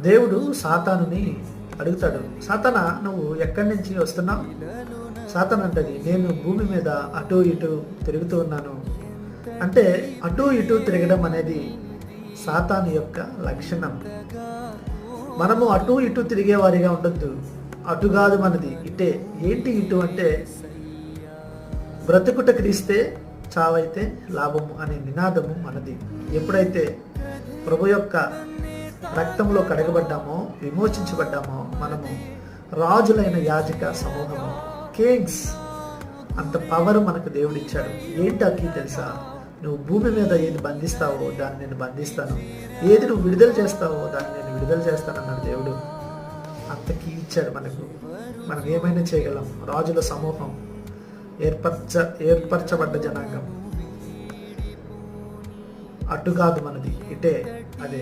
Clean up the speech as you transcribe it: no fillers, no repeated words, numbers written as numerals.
దేవుడు సాతానుని అడుగుతాడు, సాతానా నువ్వు ఎక్కడి నుంచి వస్తున్నావు? సాతాన్ అంటది, నేను భూమి మీద అటు ఇటు తిరుగుతూ ఉన్నాను. అంటే అటు ఇటు తిరగడం అనేది సాతాను యొక్క లక్షణం. మనము అటు ఇటు తిరిగే వారిగా ఉండొద్దు. అటు కాదు మనది, ఇటే. ఏంటి ఇటు అంటే బ్రతుకుట క్రీస్తే చావైతే లాభము అనే నినాదము మనది. ఎప్పుడైతే ప్రభు యొక్క రక్తంలో కడగబడ్డామో, విమోచించబడ్డామో, మనము రాజులైన యాజక సమూహము, కింగ్స్. అంత పవర్ మనకు దేవుడు ఇచ్చాడు. ఏంటి అక్కి తెలుసా? నువ్వు భూమి మీద ఏది బంధిస్తావో దాన్ని నేను బంధిస్తాను, ఏది నువ్వు విడుదల చేస్తావో దాన్ని నేను విడుదల చేస్తానన్నాడు దేవుడు. అంతకీ ఇచ్చాడు మనకు. మనం ఏమైనా చేయగలం. రాజుల సమూహం, ఏర్పరచబడ్డ జనాంగం. అటు కాదు మనది, ఇటే. అదే